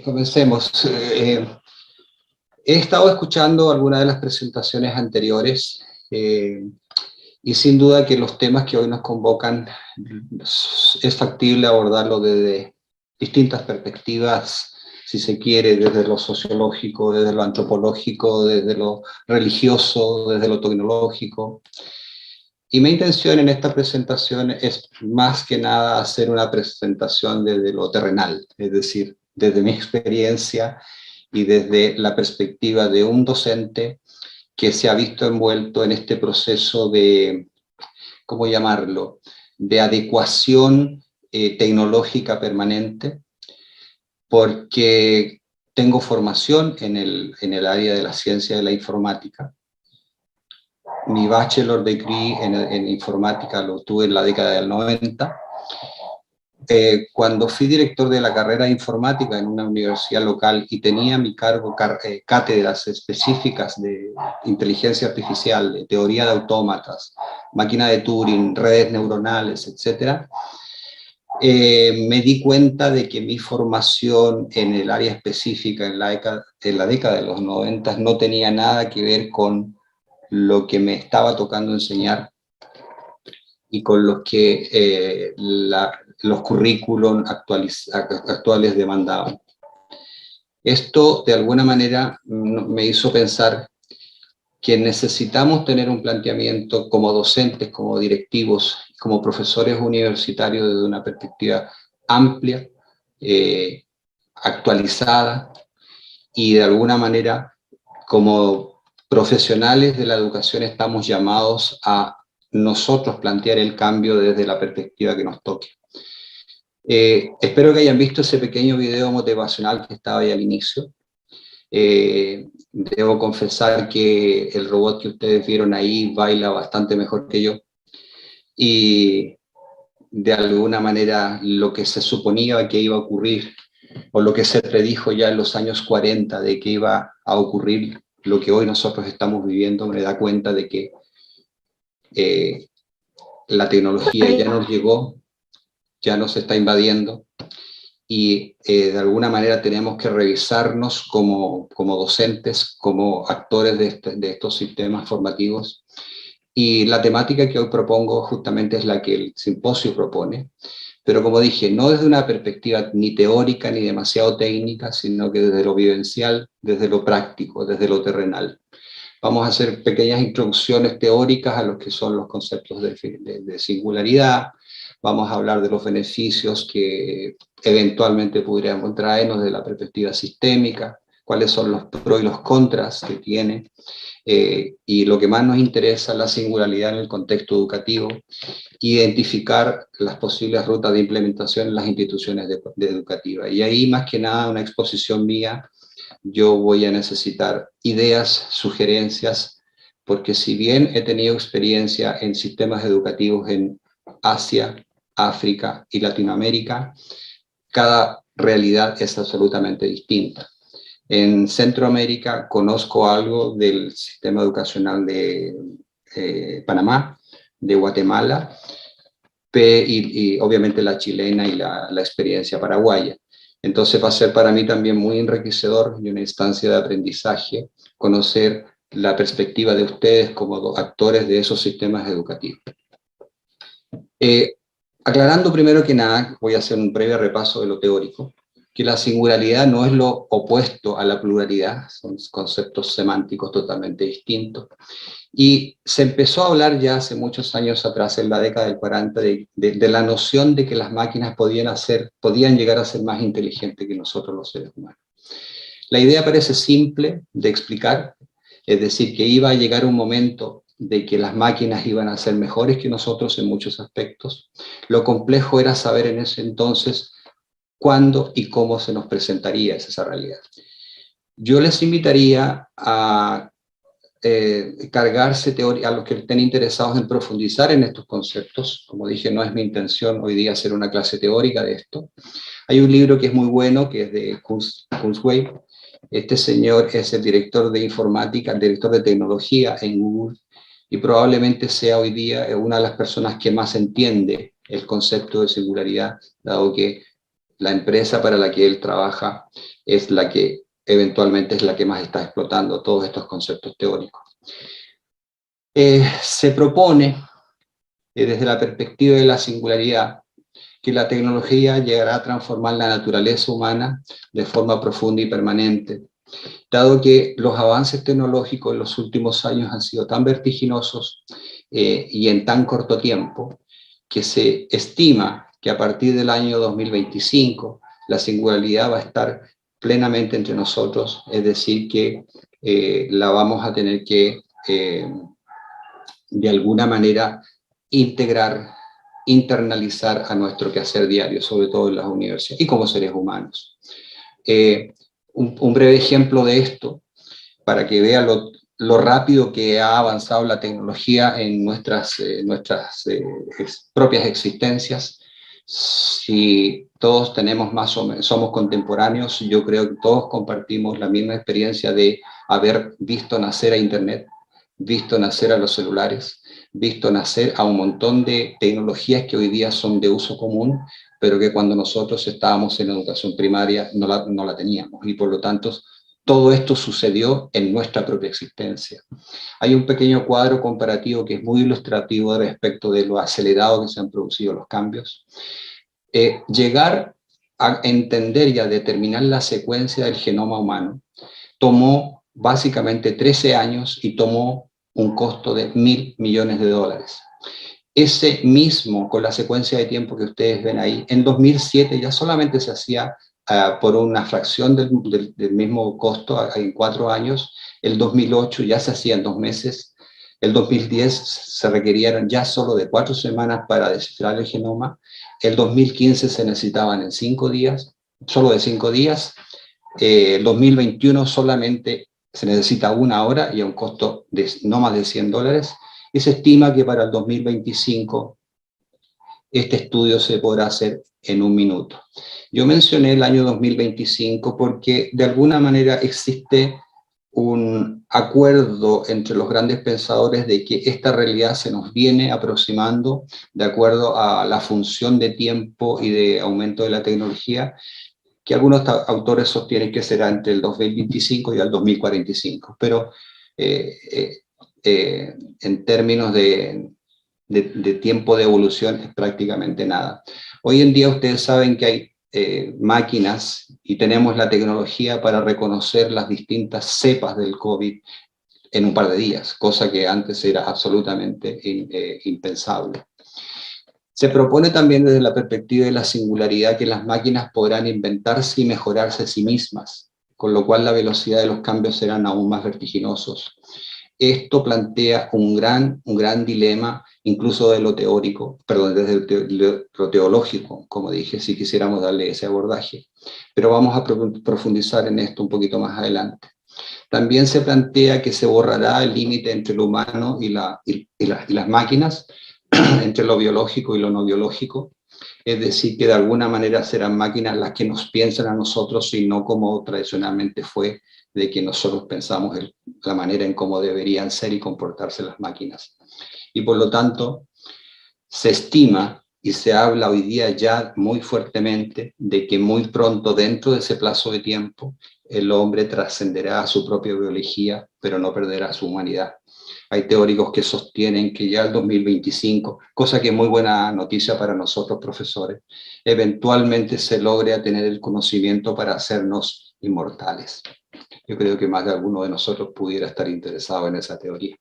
Comencemos. He estado escuchando algunas de las presentaciones anteriores y sin duda que los temas que hoy nos convocan es factible abordarlo desde distintas perspectivas, si se quiere, desde lo sociológico, desde lo antropológico, desde lo religioso, desde lo tecnológico. Y mi intención en esta presentación es más que nada hacer una presentación desde lo terrenal, es decir, desde mi experiencia y desde la perspectiva de un docente que se ha visto envuelto en este proceso de, ¿cómo llamarlo?, de adecuación tecnológica permanente, porque tengo formación en el área de la ciencia de la informática. Mi bachelor degree en informática lo tuve en la década del 90. Cuando fui director de la carrera de informática en una universidad local y tenía a mi cargo cátedras específicas de inteligencia artificial, de teoría de autómatas, máquina de Turing, redes neuronales, etc., me di cuenta de que mi formación en el área específica en la década de los 90 no tenía nada que ver con lo que me estaba tocando enseñar y con lo que los currículum actuales demandaban. Esto, de alguna manera, me hizo pensar que necesitamos tener un planteamiento como docentes, como directivos, como profesores universitarios desde una perspectiva amplia, actualizada, y de alguna manera, como profesionales de la educación, estamos llamados a nosotros plantear el cambio desde la perspectiva que nos toque. Espero que hayan visto ese pequeño video motivacional que estaba ahí al inicio. Debo confesar que el robot que ustedes vieron ahí baila bastante mejor que yo. Y de alguna manera lo que se suponía que iba a ocurrir, o lo que se predijo ya en los años 40 de que iba a ocurrir, lo que hoy nosotros estamos viviendo, me da cuenta de que la tecnología ya nos llegó, ya nos está invadiendo, y de alguna manera tenemos que revisarnos como docentes, como actores de estos sistemas formativos. Y la temática que hoy propongo justamente es la que el simposio propone, pero como dije, no desde una perspectiva ni teórica ni demasiado técnica, sino que desde lo vivencial, desde lo práctico, desde lo terrenal. Vamos a hacer pequeñas introducciones teóricas a lo que son los conceptos de singularidad. Vamos a hablar de los beneficios que eventualmente podríamos traernos desde la perspectiva sistémica, cuáles son los pros y los contras que tiene, y lo que más nos interesa, la singularidad en el contexto educativo, identificar las posibles rutas de implementación en las instituciones educativas. Y ahí, más que nada, una exposición mía, yo voy a necesitar ideas, sugerencias, porque si bien he tenido experiencia en sistemas educativos en Asia, África y Latinoamérica, cada realidad es absolutamente distinta. En Centroamérica conozco algo del sistema educacional de Panamá, de Guatemala, y obviamente la chilena y la experiencia paraguaya. Entonces va a ser para mí también muy enriquecedor y una instancia de aprendizaje conocer la perspectiva de ustedes como actores de esos sistemas educativos. Aclarando primero que nada, voy a hacer un breve repaso de lo teórico, que la singularidad no es lo opuesto a la pluralidad, son conceptos semánticos totalmente distintos. Y se empezó a hablar ya hace muchos años atrás, en la década del 40, de la noción de que las máquinas podían llegar a ser más inteligentes que nosotros los seres humanos. La idea parece simple de explicar, es decir, que iba a llegar un momento de que las máquinas iban a ser mejores que nosotros en muchos aspectos. Lo complejo era saber en ese entonces cuándo y cómo se nos presentaría esa realidad. Yo les invitaría a cargarse teoría, a los que estén interesados en profundizar en estos conceptos. Como dije, no es mi intención hoy día hacer una clase teórica de esto. Hay un libro que es muy bueno, que es de Kurzweil. Este señor es el director de informática, el director de tecnología en Google, y probablemente sea hoy día una de las personas que más entiende el concepto de singularidad, dado que la empresa para la que él trabaja es la que eventualmente es la que más está explotando todos estos conceptos teóricos. Se propone, desde la perspectiva de la singularidad, que la tecnología llegará a transformar la naturaleza humana de forma profunda y permanente, dado que los avances tecnológicos en los últimos años han sido tan vertiginosos y en tan corto tiempo, que se estima que a partir del año 2025 la singularidad va a estar plenamente entre nosotros, es decir, que la vamos a tener que de alguna manera integrar, internalizar a nuestro quehacer diario, sobre todo en las universidades y como seres humanos. Un breve ejemplo de esto, para que vean lo rápido que ha avanzado la tecnología en nuestras propias existencias. Si todos tenemos más o menos, somos contemporáneos, yo creo que todos compartimos la misma experiencia de haber visto nacer a Internet, visto nacer a los celulares, visto nacer a un montón de tecnologías que hoy día son de uso común, pero que cuando nosotros estábamos en educación primaria no la teníamos, y por lo tanto todo esto sucedió en nuestra propia existencia. Hay un pequeño cuadro comparativo que es muy ilustrativo respecto de lo acelerado que se han producido los cambios. Llegar a entender y a determinar la secuencia del genoma humano tomó básicamente 13 años y tomó un costo de $1.000 millones. Ese mismo, con la secuencia de tiempo que ustedes ven ahí, en 2007 ya solamente se hacía por una fracción del mismo costo en 4 años, el 2008 ya se hacía en 2 meses, el 2010 se requerían ya solo de 4 semanas para descifrar el genoma, el 2015 se necesitaban en 5 días, solo de 5 días, el 2021 solamente se necesita 1 hora y a un costo de no más de $100, y se estima que para el 2025 este estudio se podrá hacer en 1 minuto. Yo mencioné el año 2025 porque de alguna manera existe un acuerdo entre los grandes pensadores de que esta realidad se nos viene aproximando de acuerdo a la función de tiempo y de aumento de la tecnología, que algunos autores sostienen que será entre el 2025 y el 2045, pero en términos de tiempo de evolución es prácticamente nada. Hoy en día ustedes saben que hay máquinas y tenemos la tecnología para reconocer las distintas cepas del COVID en un par de días, cosa que antes era absolutamente impensable. Se propone también desde la perspectiva de la singularidad que las máquinas podrán inventarse y mejorarse a sí mismas, con lo cual la velocidad de los cambios serán aún más vertiginosos. Esto plantea un gran dilema, incluso de lo teórico, perdón, desde lo teológico, como dije, si quisiéramos darle ese abordaje. Pero vamos a profundizar en esto un poquito más adelante. También se plantea que se borrará el límite entre lo humano y las máquinas, entre lo biológico y lo no biológico, es decir, que de alguna manera serán máquinas las que nos piensan a nosotros y no como tradicionalmente fue, de que nosotros pensamos la manera en cómo deberían ser y comportarse las máquinas. Y por lo tanto, se estima y se habla hoy día ya muy fuertemente de que muy pronto, dentro de ese plazo de tiempo, el hombre trascenderá a su propia biología, pero no perderá su humanidad. Hay teóricos que sostienen que ya el 2025, cosa que es muy buena noticia para nosotros profesores, eventualmente se logre tener el conocimiento para hacernos inmortales. Yo creo que más de alguno de nosotros pudiera estar interesado en esa teoría.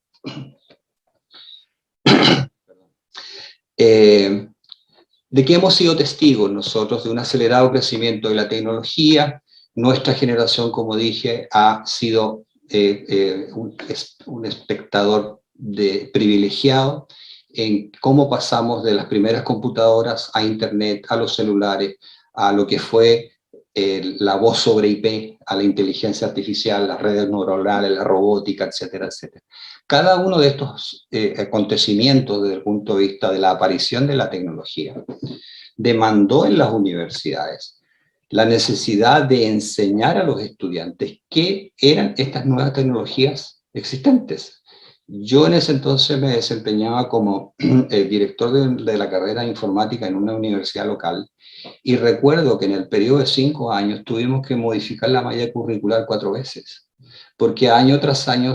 ¿De qué hemos sido testigos nosotros? De un acelerado crecimiento de la tecnología. Nuestra generación, como dije, ha sido un espectador privilegiado en cómo pasamos de las primeras computadoras a Internet, a los celulares, a lo que fue la voz sobre IP, a la inteligencia artificial, las redes neuronales, la robótica, etcétera, etcétera. Cada uno de estos acontecimientos desde el punto de vista de la aparición de la tecnología demandó en las universidades la necesidad de enseñar a los estudiantes qué eran estas nuevas tecnologías existentes. Yo en ese entonces me desempeñaba como director de la carrera de informática en una universidad local, y recuerdo que en el periodo de 5 años tuvimos que modificar la malla curricular 4 veces, porque año tras año,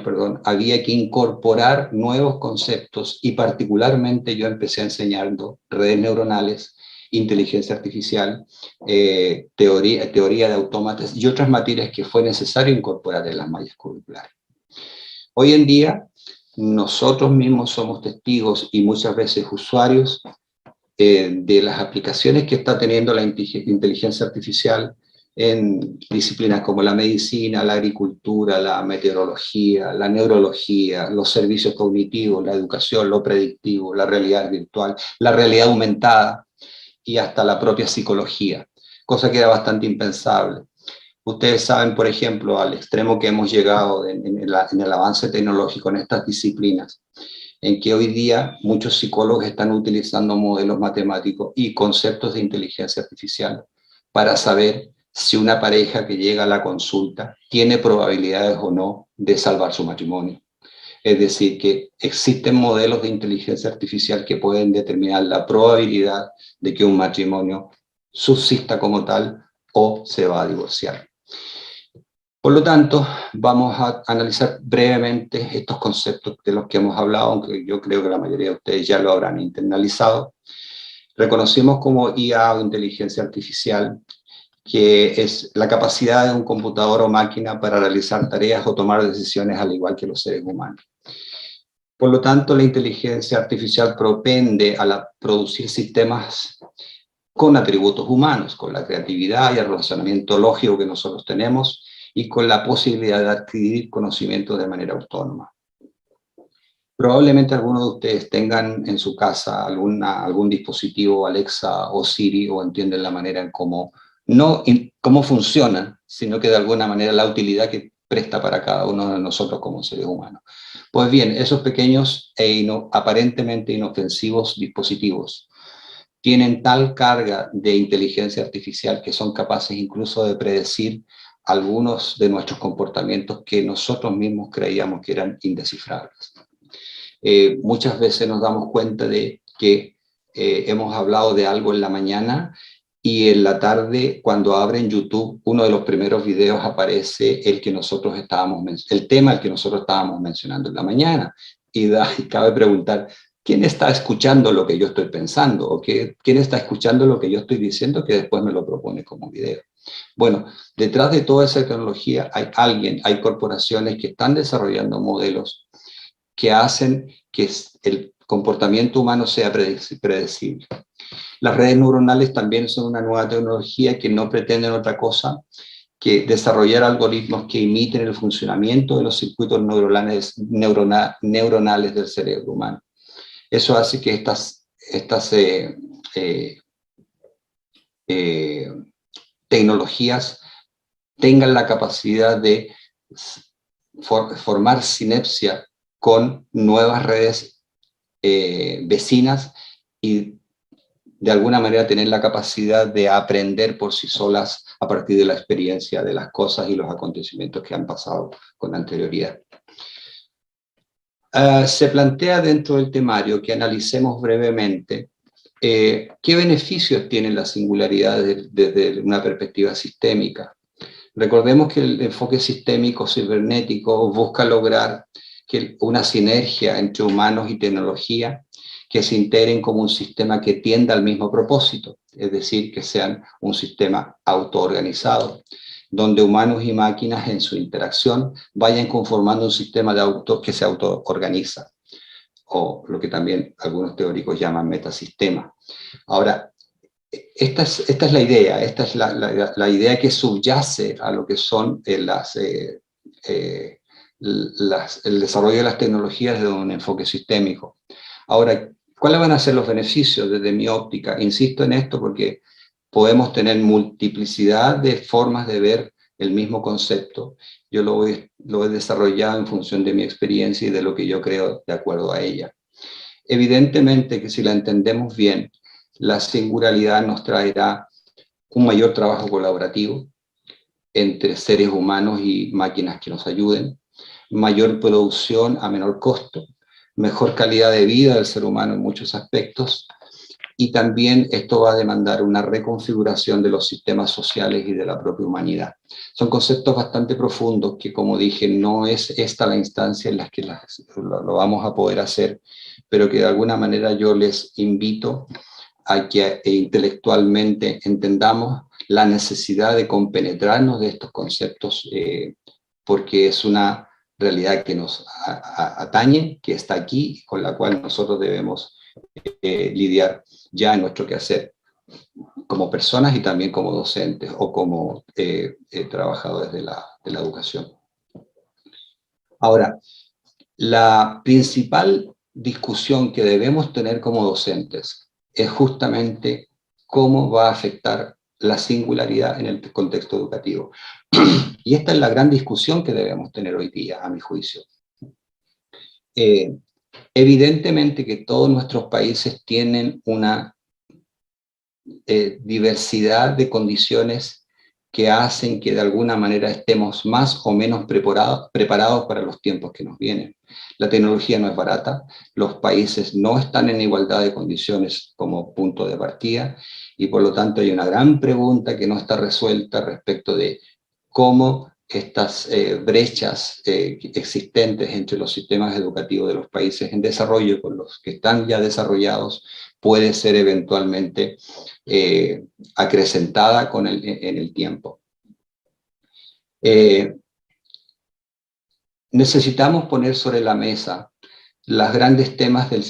perdón, había que incorporar nuevos conceptos, y particularmente yo empecé enseñando redes neuronales, inteligencia artificial, teoría de autómatas y otras materias que fue necesario incorporar en las mallas curriculares. Hoy en día, nosotros mismos somos testigos y muchas veces usuarios de las aplicaciones que está teniendo la inteligencia artificial en disciplinas como la medicina, la agricultura, la meteorología, la neurología, los servicios cognitivos, la educación, lo predictivo, la realidad virtual, la realidad aumentada y hasta la propia psicología, cosa que era bastante impensable. Ustedes saben, por ejemplo, al extremo que hemos llegado en el avance tecnológico en estas disciplinas, en que hoy día muchos psicólogos están utilizando modelos matemáticos y conceptos de inteligencia artificial para saber si una pareja que llega a la consulta tiene probabilidades o no de salvar su matrimonio. Es decir, que existen modelos de inteligencia artificial que pueden determinar la probabilidad de que un matrimonio subsista como tal o se va a divorciar. Por lo tanto, vamos a analizar brevemente estos conceptos de los que hemos hablado, aunque yo creo que la mayoría de ustedes ya lo habrán internalizado. Reconocemos como IA o inteligencia artificial que es la capacidad de un computador o máquina para realizar tareas o tomar decisiones al igual que los seres humanos. Por lo tanto, la inteligencia artificial propende a producir sistemas con atributos humanos, con la creatividad y el razonamiento lógico que nosotros tenemos, y con la posibilidad de adquirir conocimiento de manera autónoma. Probablemente algunos de ustedes tengan en su casa algún dispositivo Alexa o Siri, o entienden la manera en cómo funcionan, sino que de alguna manera la utilidad que presta para cada uno de nosotros como seres humanos. Pues bien, esos pequeños aparentemente inofensivos dispositivos tienen tal carga de inteligencia artificial que son capaces incluso de predecir algunos de nuestros comportamientos que nosotros mismos creíamos que eran indescifrables. Muchas veces nos damos cuenta de que hemos hablado de algo en la mañana y en la tarde, cuando abren YouTube, uno de los primeros videos aparece el tema al que nosotros estábamos mencionando en la mañana. Y cabe preguntar, ¿quién está escuchando lo que yo estoy pensando? ¿O quién está escuchando lo que yo estoy diciendo que después me lo propone como video? Bueno, detrás de toda esa tecnología hay corporaciones que están desarrollando modelos que hacen que el comportamiento humano sea predecible. Las redes neuronales también son una nueva tecnología que no pretenden otra cosa que desarrollar algoritmos que imiten el funcionamiento de los circuitos neuronales del cerebro humano. Eso hace que estas tecnologías tengan la capacidad de formar sinapsia con nuevas redes vecinas y de alguna manera tener la capacidad de aprender por sí solas a partir de la experiencia de las cosas y los acontecimientos que han pasado con anterioridad. Se plantea dentro del temario que analicemos brevemente qué beneficios tienen las singularidades desde una perspectiva sistémica. Recordemos que el enfoque sistémico cibernético busca lograr una sinergia entre humanos y tecnología que se integren como un sistema que tienda al mismo propósito, es decir, que sean un sistema autoorganizado, donde humanos y máquinas en su interacción vayan conformando un sistema que se autoorganiza, o lo que también algunos teóricos llaman metasistema. Ahora, esta es la idea, esta es la idea que subyace a lo que son el desarrollo de las tecnologías de un enfoque sistémico. Ahora, ¿cuáles van a ser los beneficios desde mi óptica? Insisto en esto porque podemos tener multiplicidad de formas de ver el mismo concepto. Yo lo he desarrollado en función de mi experiencia y de lo que yo creo de acuerdo a ella. Evidentemente que si la entendemos bien, la singularidad nos traerá un mayor trabajo colaborativo entre seres humanos y máquinas que nos ayuden, mayor producción a menor costo, mejor calidad de vida del ser humano en muchos aspectos, y también esto va a demandar una reconfiguración de los sistemas sociales y de la propia humanidad. Son conceptos bastante profundos que, como dije, no es esta la instancia en la que lo vamos a poder hacer, pero que de alguna manera yo les invito a que intelectualmente entendamos la necesidad de compenetrarnos de estos conceptos, porque es una realidad que nos atañe, que está aquí, con la cual nosotros debemos lidiar ya en nuestro quehacer, como personas y también como docentes o como trabajadores de la educación. Ahora, la principal discusión que debemos tener como docentes es justamente cómo va a afectar la singularidad en el contexto educativo. Y esta es la gran discusión que debemos tener hoy día, a mi juicio. Evidentemente que todos nuestros países tienen una diversidad de condiciones que hacen que de alguna manera estemos más o menos preparados para los tiempos que nos vienen. La tecnología no es barata, los países no están en igualdad de condiciones como punto de partida, y por lo tanto hay una gran pregunta que no está resuelta respecto de cómo estas brechas existentes entre los sistemas educativos de los países en desarrollo con los que están ya desarrollados puede ser eventualmente acrecentada en el tiempo. Necesitamos poner sobre la mesa los grandes temas del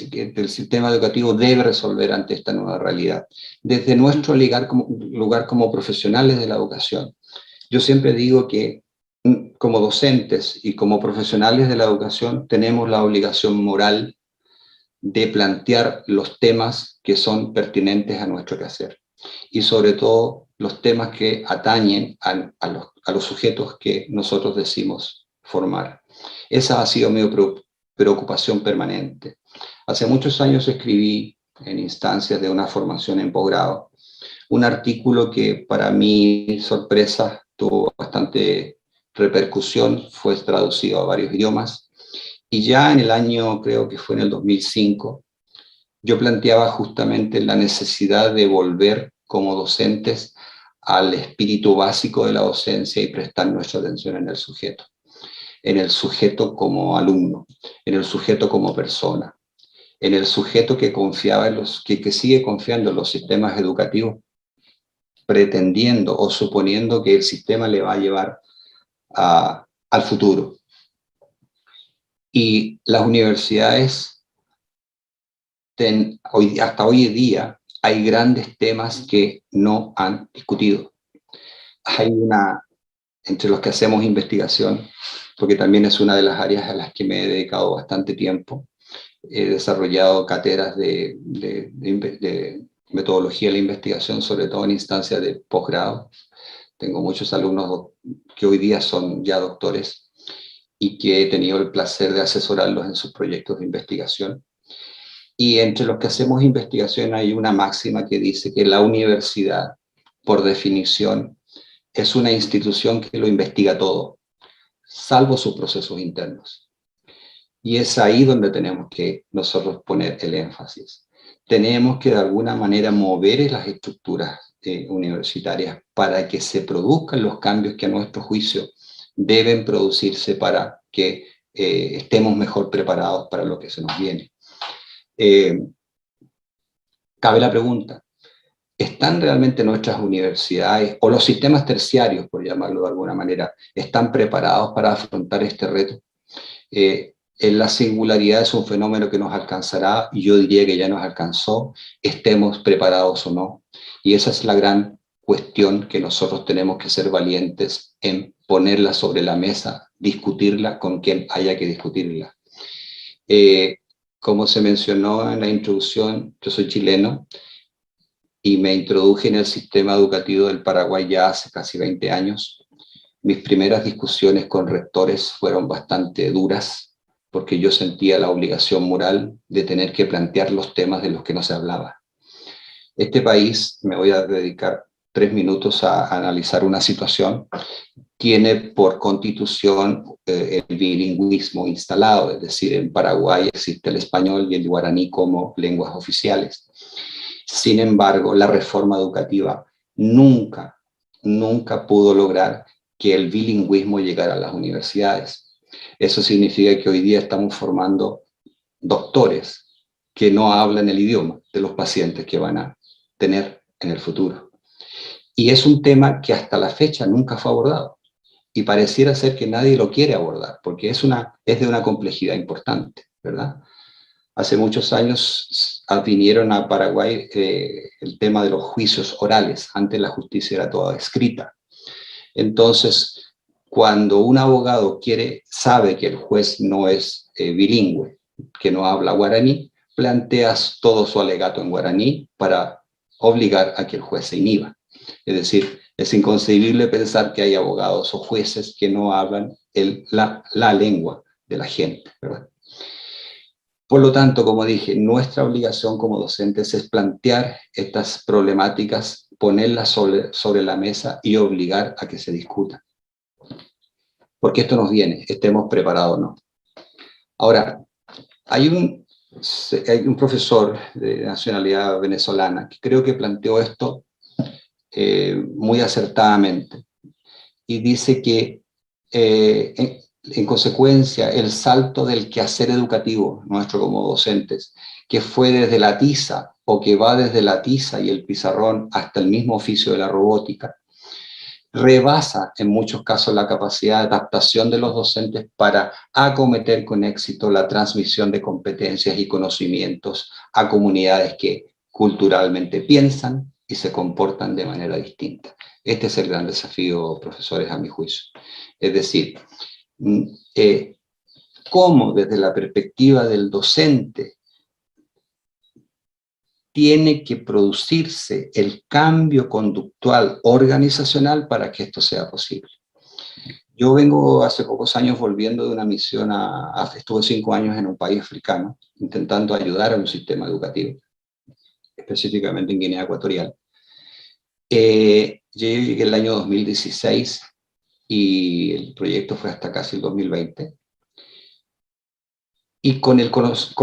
sistema educativo debe resolver ante esta nueva realidad. Desde nuestro lugar como profesionales de la educación, yo siempre digo que como docentes y como profesionales de la educación tenemos la obligación moral de plantear los temas que son pertinentes a nuestro quehacer y sobre todo los temas que atañen a los sujetos que nosotros decimos formar. Esa ha sido mi preocupación permanente. Hace muchos años escribí en instancias de una formación en posgrado un artículo que para mi sorpresa tuvo bastante repercusión, fue traducido a varios idiomas, y ya en el año, creo que fue en el 2005, yo planteaba justamente la necesidad de volver como docentes al espíritu básico de la docencia y prestar nuestra atención en el sujeto como alumno, en el sujeto como persona, en el sujeto que confiaba que sigue confiando en los sistemas educativos, pretendiendo o suponiendo que el sistema le va a llevar al futuro. Y las universidades, hasta hoy en día, hay grandes temas que no han discutido. Entre los que hacemos investigación, porque también es una de las áreas a las que me he dedicado bastante tiempo, he desarrollado cátedras de metodología de la investigación, sobre todo en instancias de posgrado. Tengo muchos alumnos que hoy día son ya doctores y que he tenido el placer de asesorarlos en sus proyectos de investigación. Y entre los que hacemos investigación hay una máxima que dice que la universidad, por definición, es una institución que lo investiga todo, salvo sus procesos internos. Y es ahí donde tenemos que nosotros poner el énfasis. Tenemos que de alguna manera mover las estructuras universitarias para que se produzcan los cambios que a nuestro juicio deben producirse para que estemos mejor preparados para lo que se nos viene. Cabe la pregunta, ¿están realmente nuestras universidades o los sistemas terciarios, por llamarlo de alguna manera, están preparados para afrontar este reto? La singularidad es un fenómeno que nos alcanzará, y yo diría que ya nos alcanzó, estemos preparados o no. Y esa es la gran cuestión que nosotros tenemos que ser valientes en ponerla sobre la mesa, discutirla con quien haya que discutirla. Como se mencionó en la introducción, yo soy chileno y me introduje en el sistema educativo del Paraguay ya hace casi 20 años. Mis primeras discusiones con rectores fueron bastante duras, porque yo sentía la obligación moral de tener que plantear los temas de los que no se hablaba. Este país, me voy a dedicar 3 minutos a analizar una situación, tiene por constitución el bilingüismo instalado, es decir, en Paraguay existe el español y el guaraní como lenguas oficiales. Sin embargo, la reforma educativa nunca pudo lograr que el bilingüismo llegara a las universidades. Eso significa que hoy día estamos formando doctores que no hablan el idioma de los pacientes que van a tener en el futuro. Y es un tema que hasta la fecha nunca fue abordado. Y pareciera ser que nadie lo quiere abordar, porque es de una complejidad importante, ¿verdad? Hace muchos años vinieron a Paraguay el tema de los juicios orales. Antes la justicia era toda escrita. Entonces, cuando un abogado sabe que el juez no es bilingüe, que no habla guaraní, planteas todo su alegato en guaraní para obligar a que el juez se inhiba. Es decir, es inconcebible pensar que hay abogados o jueces que no hablan la lengua de la gente, ¿verdad? Por lo tanto, como dije, nuestra obligación como docentes es plantear estas problemáticas, ponerlas sobre la mesa y obligar a que se discutan. Porque esto nos viene, estemos preparados o no. Ahora, hay un profesor de nacionalidad venezolana que creo que planteó esto muy acertadamente y dice que en consecuencia el salto del quehacer educativo nuestro como docentes, que fue desde la tiza o que va desde la tiza y el pizarrón hasta el mismo oficio de la robótica, rebasa en muchos casos la capacidad de adaptación de los docentes para acometer con éxito la transmisión de competencias y conocimientos a comunidades que culturalmente piensan y se comportan de manera distinta. Este es el gran desafío, profesores, a mi juicio. Es decir, cómo desde la perspectiva del docente tiene que producirse el cambio conductual organizacional para que esto sea posible. Yo vengo hace pocos años volviendo de una misión estuve 5 años en un país africano, intentando ayudar a un sistema educativo, específicamente en Guinea Ecuatorial. Yo llegué el año 2016 y el proyecto fue hasta casi el 2020. Y con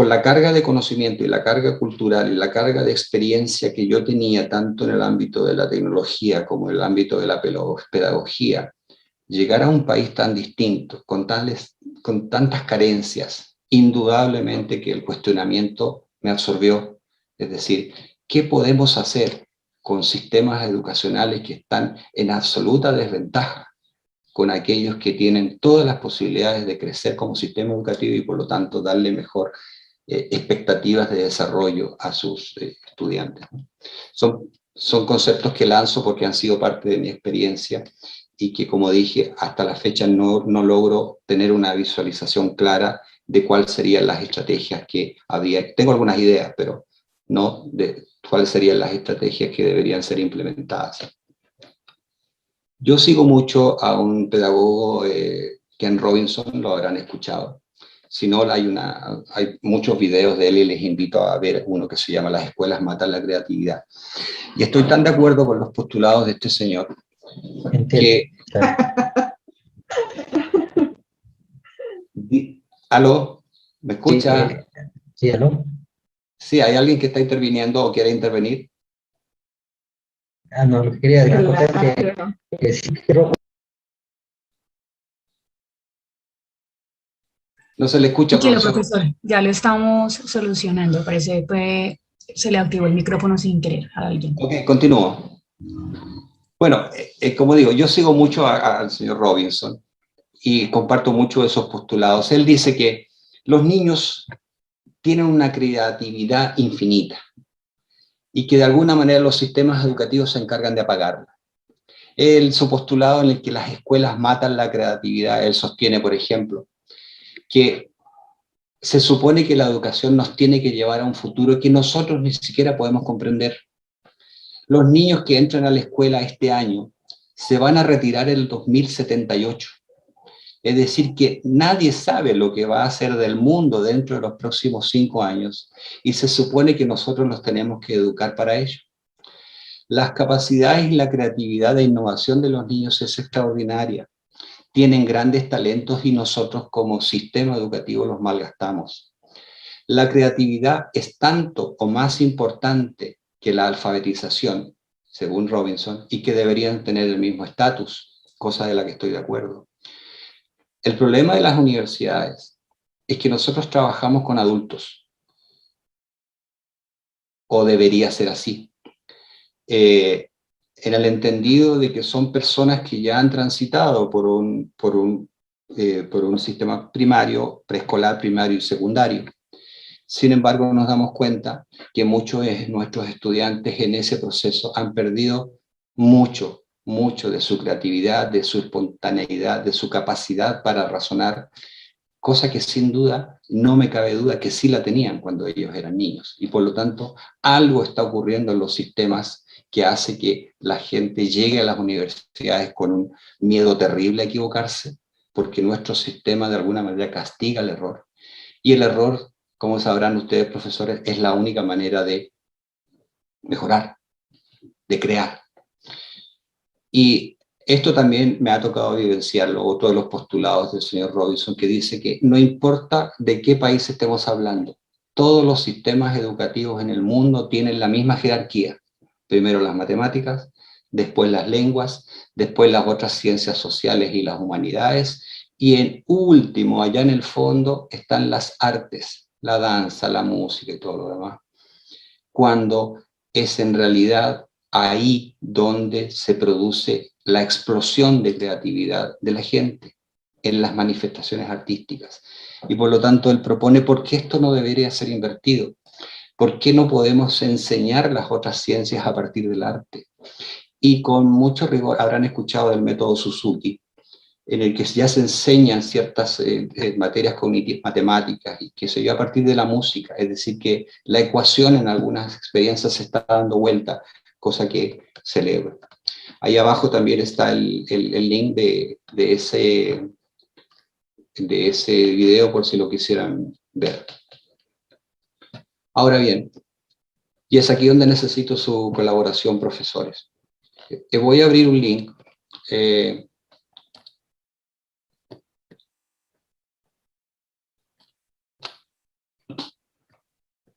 la carga de conocimiento y la carga cultural y la carga de experiencia que yo tenía tanto en el ámbito de la tecnología como en el ámbito de la pedagogía, llegar a un país tan distinto, con tantas carencias, indudablemente que el cuestionamiento me absorbió. Es decir, ¿qué podemos hacer con sistemas educacionales que están en absoluta desventaja con aquellos que tienen todas las posibilidades de crecer como sistema educativo y por lo tanto darle mejor expectativas de desarrollo a sus estudiantes? Son conceptos que lanzo porque han sido parte de mi experiencia y que, como dije, hasta la fecha no logro tener una visualización clara de cuáles serían las estrategias que había. Tengo algunas ideas, pero no de cuáles serían las estrategias que deberían ser implementadas. Yo sigo mucho a un pedagogo, Ken Robinson, lo habrán escuchado. Si no, hay muchos videos de él y les invito a ver uno que se llama Las escuelas matan la creatividad. Y estoy tan de acuerdo con los postulados de este señor que... ¿Aló? ¿Me escucha? Sí, aló. Sí, ¿hay alguien que está interviniendo o quiere intervenir? No, lo que quería contar que sí quiero... No se le escucha, Tranquilo, profesor. profesor, ya lo estamos solucionando. Parece que se le activó el micrófono sin querer a alguien. Ok, continúo. Bueno, como digo, yo sigo mucho al señor Robinson y comparto mucho de esos postulados. Él dice que los niños tienen una creatividad infinita y que de alguna manera los sistemas educativos se encargan de apagarla. Su postulado en el que las escuelas matan la creatividad, él sostiene, por ejemplo, que se supone que la educación nos tiene que llevar a un futuro que nosotros ni siquiera podemos comprender. Los niños que entran a la escuela este año se van a retirar en el 2078. Es decir, que nadie sabe lo que va a hacer del mundo dentro de los próximos 5 años y se supone que nosotros los tenemos que educar para ello. Las capacidades y la creatividad de innovación de los niños es extraordinaria. Tienen grandes talentos y nosotros como sistema educativo los malgastamos. La creatividad es tanto o más importante que la alfabetización, según Robinson, y que deberían tener el mismo estatus, cosa de la que estoy de acuerdo. El problema de las universidades es que nosotros trabajamos con adultos, o debería ser así, en el entendido de que son personas que ya han transitado por un sistema primario, preescolar, primario y secundario. Sin embargo, nos damos cuenta que muchos de nuestros estudiantes en ese proceso han perdido mucho de su creatividad, de su espontaneidad, de su capacidad para razonar, cosa que sin duda, no me cabe duda que sí la tenían cuando ellos eran niños. Y por lo tanto, algo está ocurriendo en los sistemas que hace que la gente llegue a las universidades con un miedo terrible a equivocarse, porque nuestro sistema de alguna manera castiga el error. Y el error, como sabrán ustedes, profesores, es la única manera de mejorar, de crear. Y esto también me ha tocado vivenciarlo, otro de los postulados del señor Robinson, que dice que no importa de qué país estemos hablando, todos los sistemas educativos en el mundo tienen la misma jerarquía. Primero las matemáticas, después las lenguas, después las otras ciencias sociales y las humanidades, y en último, allá en el fondo, están las artes, la danza, la música y todo lo demás. Cuando es en realidad ahí donde se produce la explosión de creatividad de la gente, en las manifestaciones artísticas. Y por lo tanto él propone por qué esto no debería ser invertido, por qué no podemos enseñar las otras ciencias a partir del arte. Y con mucho rigor, habrán escuchado del método Suzuki, en el que ya se enseñan ciertas materias cognitivas, matemáticas, y que se dio a partir de la música, es decir, que la ecuación en algunas experiencias se está dando vuelta, cosa que celebro. Ahí abajo también está el link de ese video por si lo quisieran ver. Ahora bien, y es aquí donde necesito su colaboración, profesores. Voy a abrir un link. Me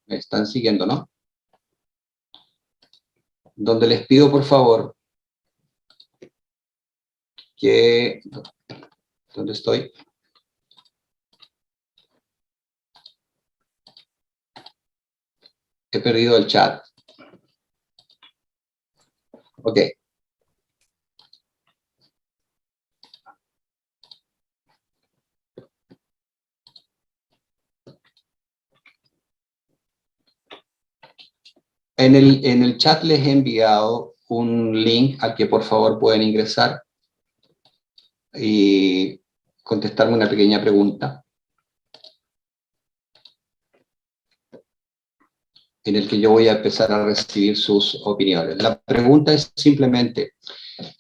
están siguiendo, ¿no? Donde les pido, por favor, que... ¿Dónde estoy? He perdido el chat. Ok. En el chat les he enviado un link al que por favor pueden ingresar y contestarme una pequeña pregunta, en el que yo voy a empezar a recibir sus opiniones. La pregunta es simplemente,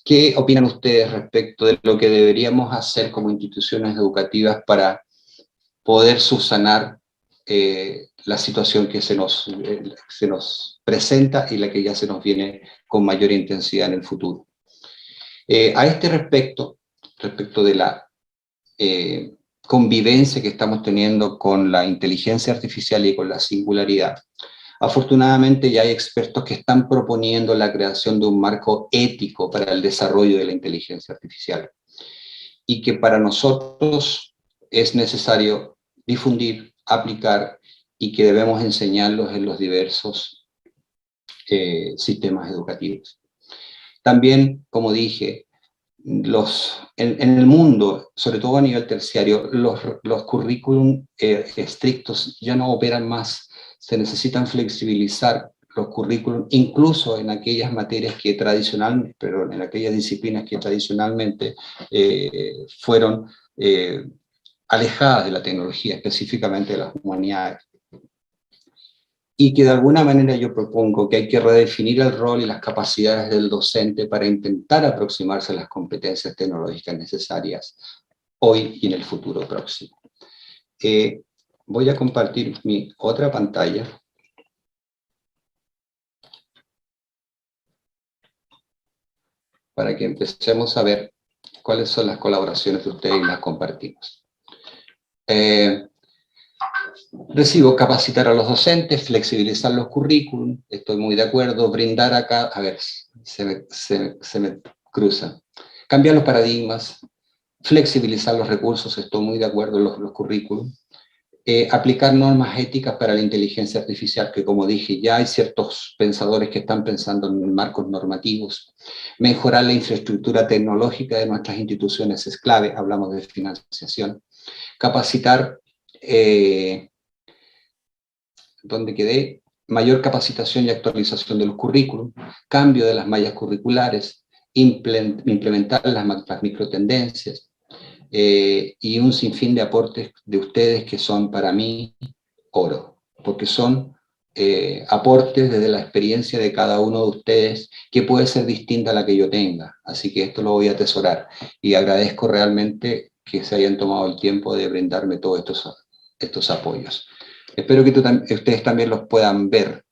¿qué opinan ustedes respecto de lo que deberíamos hacer como instituciones educativas para poder subsanar la situación que se nos presenta y la que ya se nos viene con mayor intensidad en el futuro? A este respecto de la convivencia que estamos teniendo con la inteligencia artificial y con la singularidad, afortunadamente ya hay expertos que están proponiendo la creación de un marco ético para el desarrollo de la inteligencia artificial y que para nosotros es necesario difundir, aplicar y que debemos enseñarlos en los diversos sistemas educativos. También, como dije, en el mundo, sobre todo a nivel terciario, los currículum estrictos ya no operan más. Se necesitan flexibilizar los currículum, incluso en aquellas materias que tradicionalmente, perdón, en aquellas disciplinas que tradicionalmente fueron alejadas de la tecnología, específicamente de las humanidades. Y que de alguna manera yo propongo que hay que redefinir el rol y las capacidades del docente para intentar aproximarse a las competencias tecnológicas necesarias hoy y en el futuro próximo. Voy a compartir mi otra pantalla. para que empecemos a ver cuáles son las colaboraciones de ustedes y las compartimos. Recibo capacitar a los docentes, flexibilizar los currículum, estoy muy de acuerdo, brindar acá, a ver, se me cruza. Cambiar los paradigmas, flexibilizar los recursos, estoy muy de acuerdo en los currículum. Aplicar normas éticas para la inteligencia artificial, que como dije, ya hay ciertos pensadores que están pensando en marcos normativos. Mejorar la infraestructura tecnológica de nuestras instituciones es clave, hablamos de financiación. Capacitar, ¿dónde quedé? Mayor capacitación y actualización de los currículum, cambio de las mallas curriculares, implementar las microtendencias, y un sinfín de aportes de ustedes que son para mí oro, porque son aportes desde la experiencia de cada uno de ustedes que puede ser distinta a la que yo tenga, así que esto lo voy a atesorar y agradezco realmente que se hayan tomado el tiempo de brindarme todos estos apoyos. Espero que ustedes también los puedan ver.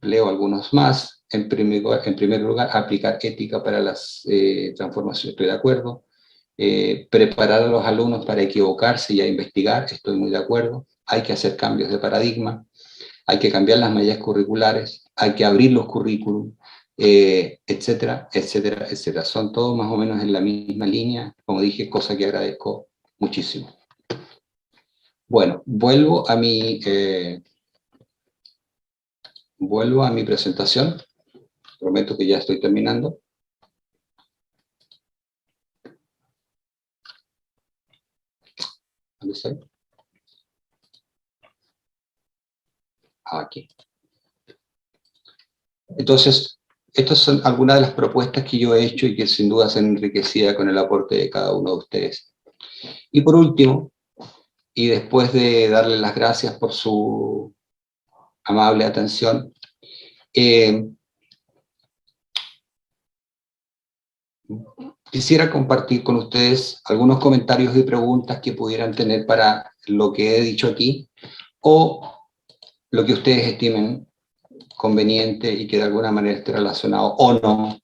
Leo algunos más. En primer lugar, aplicar ética para las transformaciones, estoy de acuerdo. Preparar a los alumnos para equivocarse y a investigar, estoy muy de acuerdo. Hay que hacer cambios de paradigma, hay que cambiar las mallas curriculares, hay que abrir los currículum, etcétera, etcétera, etcétera. Son todos más o menos en la misma línea, como dije, cosa que agradezco muchísimo. Bueno, vuelvo a mi presentación. Prometo que ya estoy terminando. ¿Dónde estoy? Aquí. Entonces, estas son algunas de las propuestas que yo he hecho y que sin duda se han enriquecido con el aporte de cada uno de ustedes. Y por último, y después de darles las gracias por su amable atención, quisiera compartir con ustedes algunos comentarios y preguntas que pudieran tener para lo que he dicho aquí, o lo que ustedes estimen conveniente y que de alguna manera esté relacionado o no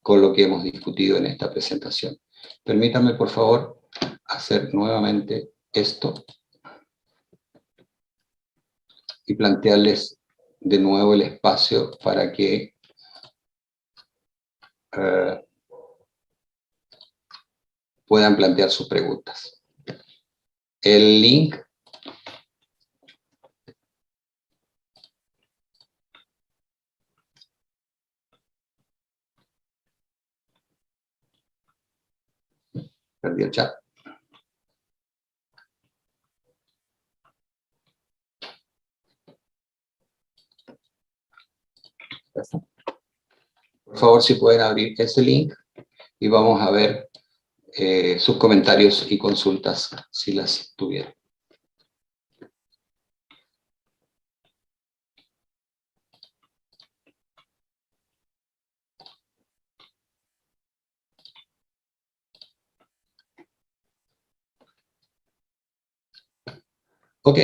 con lo que hemos discutido en esta presentación. Permítanme, por favor, hacer nuevamente esto y plantearles de nuevo el espacio para que puedan plantear sus preguntas. El link perdí el chat. Por favor, si pueden abrir ese link y vamos a ver sus comentarios y consultas, si las tuvieran. Ok,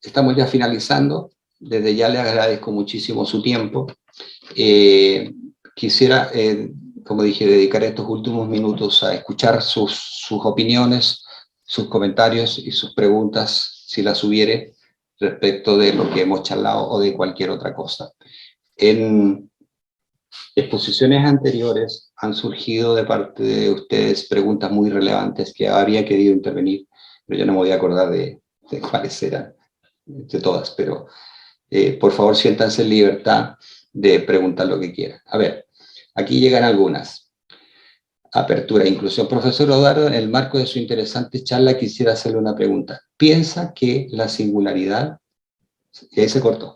estamos ya finalizando. Desde ya les agradezco muchísimo su tiempo. Quisiera, como dije, dedicar estos últimos minutos a escuchar sus opiniones, sus comentarios y sus preguntas, si las hubiere, respecto de lo que hemos charlado o de cualquier otra cosa. En exposiciones anteriores han surgido de parte de ustedes preguntas muy relevantes que habría querido intervenir, pero yo no me voy a acordar de cuáles eran, de todas, pero por favor siéntanse en libertad de preguntar lo que quieran. A ver, aquí llegan algunas. Apertura e inclusión. Profesor Odardo, en el marco de su interesante charla quisiera hacerle una pregunta. ¿Piensa que la singularidad, y ahí se cortó,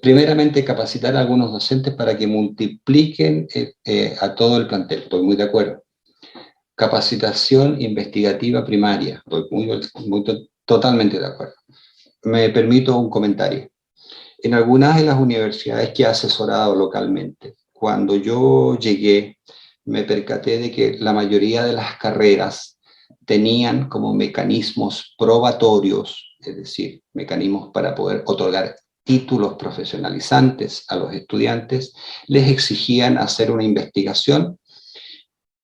primeramente capacitar a algunos docentes para que multipliquen a todo el plantel? Estoy muy de acuerdo. Capacitación investigativa primaria, estoy totalmente de acuerdo. Me permito un comentario. En algunas de las universidades que he asesorado localmente, cuando yo llegué, me percaté de que la mayoría de las carreras tenían como mecanismos probatorios, es decir, mecanismos para poder otorgar títulos profesionalizantes a los estudiantes, les exigían hacer una investigación,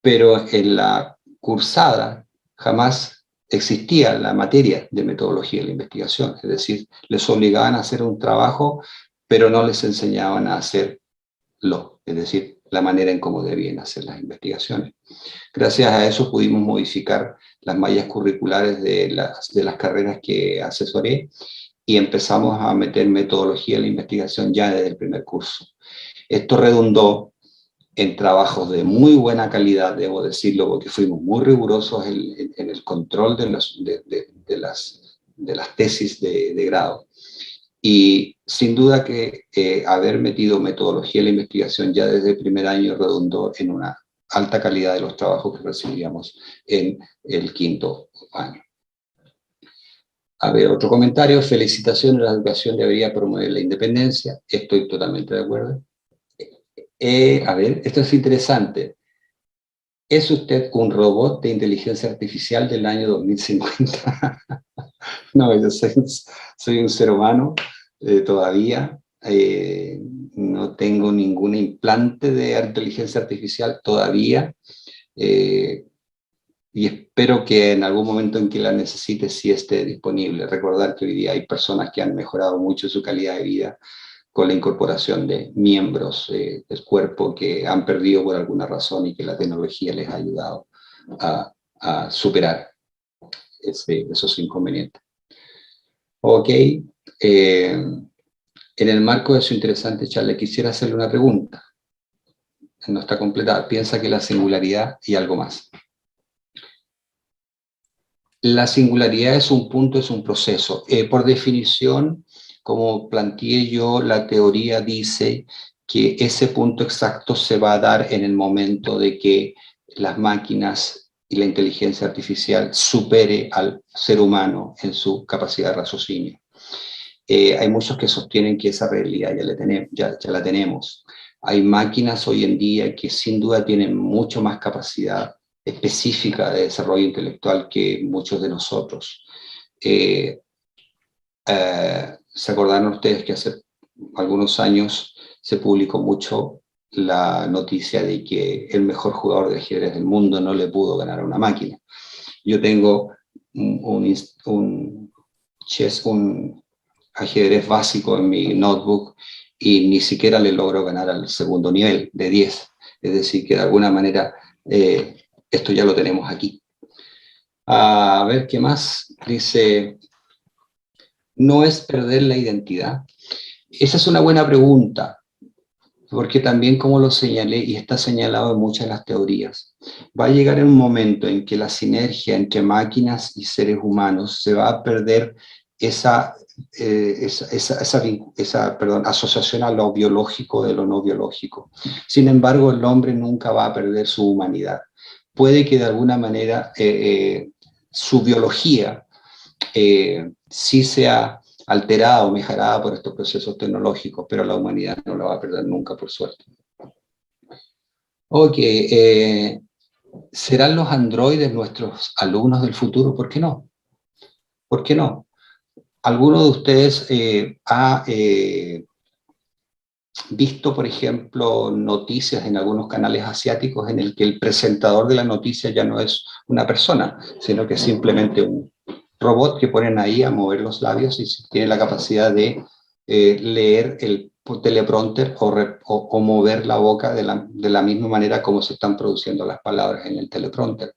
pero en la cursada jamás existía la materia de metodología de la investigación, es decir, les obligaban a hacer un trabajo, pero no les enseñaban a hacerlo, es decir, la manera en cómo debían hacer las investigaciones. Gracias a eso pudimos modificar las mallas curriculares de las carreras que asesoré y empezamos a meter metodología en la investigación ya desde el primer curso. Esto redundó en trabajos de muy buena calidad, debo decirlo, porque fuimos muy rigurosos en el control de las tesis de grado. Y sin duda que haber metido metodología en la investigación ya desde el primer año redundó en una alta calidad de los trabajos que recibíamos en el quinto año. A ver, otro comentario: felicitaciones, la educación debería promover la independencia. Estoy totalmente de acuerdo. A ver, esto es interesante. ¿Es usted un robot de inteligencia artificial del año 2050? No, yo soy un ser humano todavía. No tengo ningún implante de inteligencia artificial todavía. Y espero que en algún momento en que la necesite sí esté disponible. Recordar que hoy día hay personas que han mejorado mucho su calidad de vida con la incorporación de miembros del cuerpo que han perdido por alguna razón y que la tecnología les ha ayudado a superar esos inconvenientes. Ok, en el marco de su interesante charla quisiera hacerle una pregunta. No está completada. Piensa que la singularidad y algo más. La singularidad es un punto, es un proceso. Por definición, como planteé yo, la teoría dice que ese punto exacto se va a dar en el momento de que las máquinas y la inteligencia artificial supere al ser humano en su capacidad de raciocinio. Hay muchos que sostienen que esa realidad ya la tenemos. Hay máquinas hoy en día que sin duda tienen mucho más capacidad específica de desarrollo intelectual que muchos de nosotros. ¿Se acordaron ustedes que hace algunos años se publicó mucho la noticia de que el mejor jugador de ajedrez del mundo no le pudo ganar a una máquina? Yo tengo un ajedrez básico en mi notebook y ni siquiera le logro ganar al segundo nivel de 10. Es decir, que de alguna manera esto ya lo tenemos aquí. A ver, ¿qué más? Dice, ¿no es perder la identidad? Esa es una buena pregunta, porque también, como lo señalé, y está señalado en muchas de las teorías, va a llegar un momento en que la sinergia entre máquinas y seres humanos se va a perder esa asociación a lo biológico de lo no biológico. Sin embargo, el hombre nunca va a perder su humanidad. Puede que de alguna manera su biología sí sea alterada o mejorada por estos procesos tecnológicos, pero la humanidad no la va a perder nunca, por suerte. Ok, ¿serán los androides nuestros alumnos del futuro? ¿Por qué no? ¿Por qué no? ¿Alguno de ustedes ha visto, por ejemplo, noticias en algunos canales asiáticos en el que el presentador de la noticia ya no es una persona, sino que es simplemente un robot que ponen ahí a mover los labios y tiene la capacidad de leer el teleprompter o mover la boca de la misma manera como se están produciendo las palabras en el teleprompter?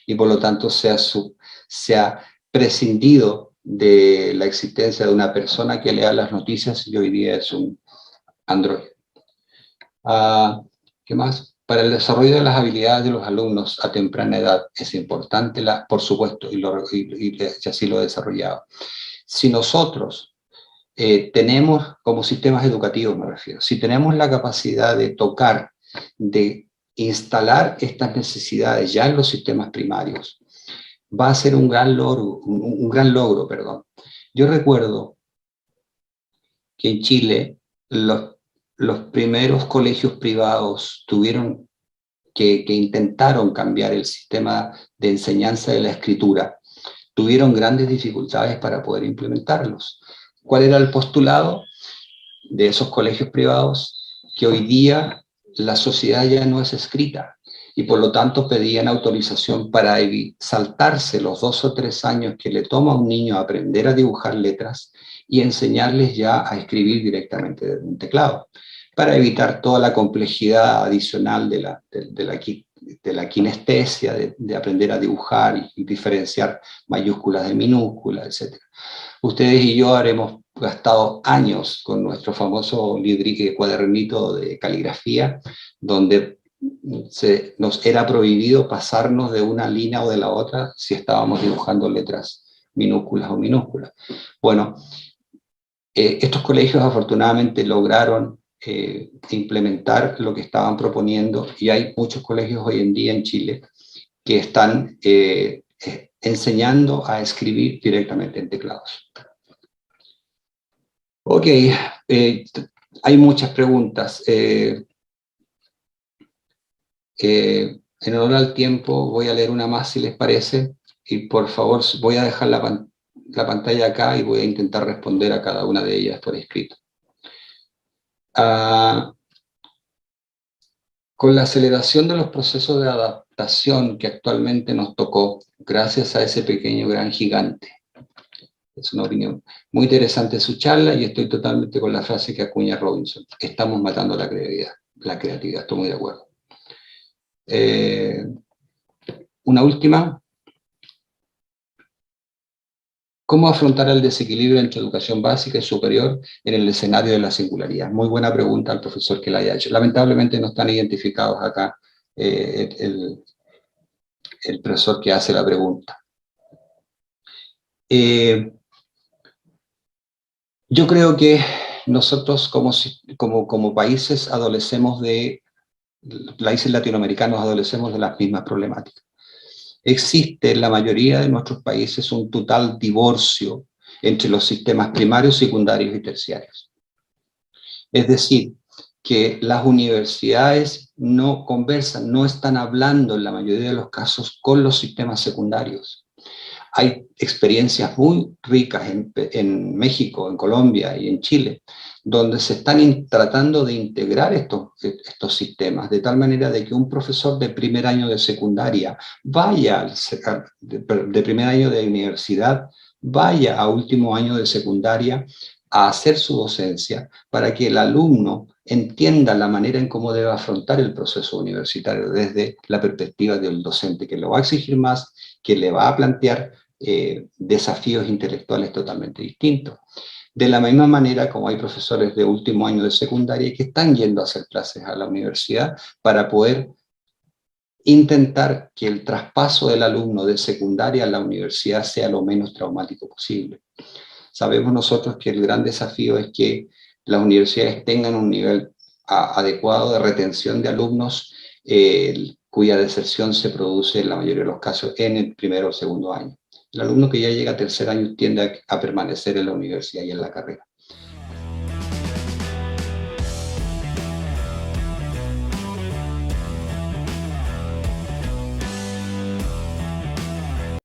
Y por lo tanto se ha prescindido de la existencia de una persona que lea las noticias y hoy día es un Android. ¿Qué más? Para el desarrollo de las habilidades de los alumnos a temprana edad es importante, por supuesto, y así lo he desarrollado. Si nosotros tenemos, como sistemas educativos me refiero, si tenemos la capacidad de tocar, de instalar estas necesidades ya en los sistemas primarios, va a ser un gran logro, perdón. Yo recuerdo que en Chile los primeros colegios privados tuvieron que intentaron cambiar el sistema de enseñanza de la escritura, tuvieron grandes dificultades para poder implementarlos. ¿Cuál era el postulado? de esos colegios privados que hoy día la sociedad ya no es escrita y por lo tanto pedían autorización para saltarse los 2 o 3 años que le toma a un niño aprender a dibujar letras y enseñarles ya a escribir directamente desde un teclado, para evitar toda la complejidad adicional de la kinestesia, de aprender a dibujar y diferenciar mayúsculas de minúsculas, etc. Ustedes y yo habremos gastado años con nuestro famoso cuadernito de caligrafía, donde nos era prohibido pasarnos de una línea o de la otra si estábamos dibujando letras minúsculas o minúsculas. Bueno, estos colegios afortunadamente lograron implementar lo que estaban proponiendo y hay muchos colegios hoy en día en Chile que están enseñando a escribir directamente en teclados. Ok, hay muchas preguntas. En honor al tiempo voy a leer una más si les parece y por favor voy a dejar la pantalla acá y voy a intentar responder a cada una de ellas por escrito. Con la aceleración de los procesos de adaptación que actualmente nos tocó, gracias a ese pequeño gran gigante. Es una opinión muy interesante su charla y estoy totalmente con la frase que acuña Robinson. Estamos matando la creatividad, estoy muy de acuerdo. Una última. ¿Cómo afrontar el desequilibrio entre educación básica y superior en el escenario de la singularidad? Muy buena pregunta al profesor que la haya hecho. Lamentablemente no están identificados acá el profesor que hace la pregunta. Yo creo que nosotros como países países latinoamericanos adolecemos de las mismas problemáticas. Existe en la mayoría de nuestros países un total divorcio entre los sistemas primarios, secundarios y terciarios. Es decir, que las universidades no conversan, no están hablando en la mayoría de los casos con los sistemas secundarios. Hay experiencias muy ricas en México, en Colombia y en Chile, donde se están tratando de integrar estos sistemas, de tal manera de que un profesor de primer año de secundaria de primer año de universidad, vaya a último año de secundaria a hacer su docencia para que el alumno entienda la manera en cómo debe afrontar el proceso universitario desde la perspectiva del docente, que lo va a exigir más, que le va a plantear desafíos intelectuales totalmente distintos. De la misma manera como hay profesores de último año de secundaria que están yendo a hacer clases a la universidad para poder intentar que el traspaso del alumno de secundaria a la universidad sea lo menos traumático posible. Sabemos nosotros que el gran desafío es que las universidades tengan un nivel adecuado de retención de alumnos cuya deserción se produce en la mayoría de los casos en el primero o segundo año. El alumno que ya llega a tercer año tiende a permanecer en la universidad y en la carrera.